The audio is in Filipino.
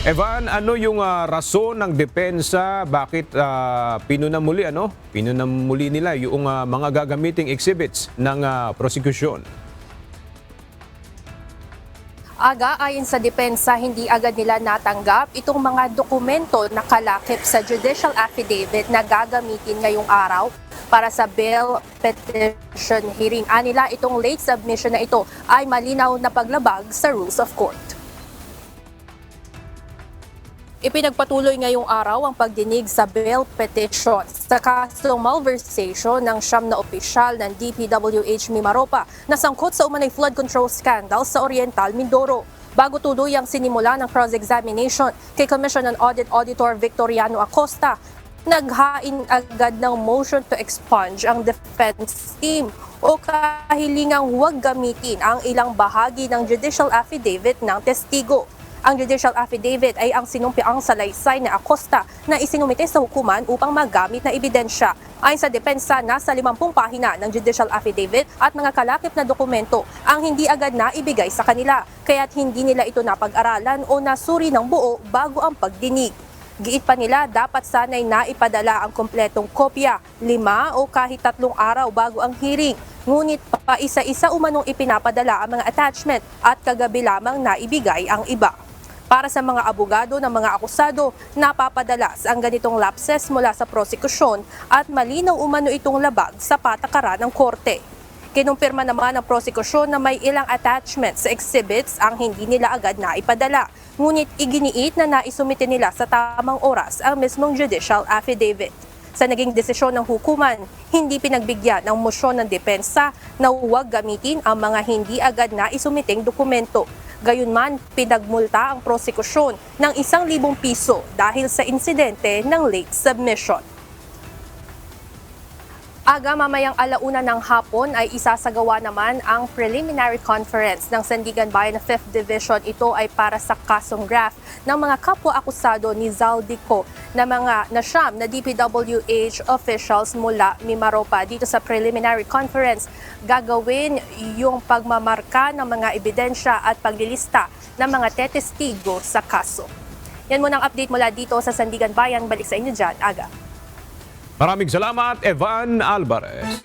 Evan, ano yung rason ng depensa? Bakit pinunamuli nila yung mga gagamiting exhibits ng prosecution? Aga, ayon sa depensa, hindi agad nila natanggap itong mga dokumento na kalakip sa judicial affidavit na gagamitin ngayong araw para sa bail petition hearing. Anila, itong late submission na ito ay malinaw na paglabag sa rules of court. Ipinagpatuloy ngayong araw ang pagdinig sa bail petition sa kasong malversation ng 9 na opisyal ng DPWH Mimaropa na sangkot sa umanay flood control scandal sa Oriental Mindoro. Bago tuluyang sinimula ng cross-examination kay Commission on Audit Auditor Victoriano Acosta, naghain agad ng motion to expunge ang defense team o kahilingang huwag gamitin ang ilang bahagi ng judicial affidavit ng testigo. Ang judicial affidavit ay ang sinumpiang salaysay na Acosta na isinumite sa hukuman upang magamit na ebidensya. Ayon sa depensa, nasa 50 pahina ng judicial affidavit at mga kalakip na dokumento ang hindi agad na ibigay sa kanila, kaya't hindi nila ito napag-aralan o nasuri ng buo bago ang pagdinig. Giit pa nila, dapat sanay naipadala ang kompletong kopya, 5 o kahit 3 araw bago ang hearing. Ngunit pa isa-isa umanong ipinapadala ang mga attachment at kagabi lamang naibigay ang iba. Para sa mga abogado ng mga akusado, napapadalas ang ganitong lapses mula sa prosekusyon at malinaw umano itong labag sa patakaran ng korte. Kinumpirma naman ng prosekusyon na may ilang attachments sa exhibits ang hindi nila agad naipadala. Ngunit iginiit na naisumite nila sa tamang oras ang mismong judicial affidavit. Sa naging desisyon ng hukuman, hindi pinagbigyan ng mosyon ng depensa na huwag gamitin ang mga hindi agad naisumiting dokumento. Gayunman, pinagmulta ang prosekusyon ng 1,000 piso dahil sa insidente ng late submission. Aga mamayang 1:00 ng hapon ay isasagawa naman ang preliminary conference ng Sandigan Bayan 5th Division. Ito ay para sa kasong graft ng mga kapwa-akusado ni Zaldico na mga nasyam na DPWH officials mula Mimaropa. Dito sa preliminary conference, gagawin yung pagmamarka ng mga ebidensya at paglilista ng mga tetestigo sa kaso. Yan muna ang update mula dito sa Sandigan Bayan. Balik sa inyo dyan, Aga. Maraming salamat, Evan Alvarez.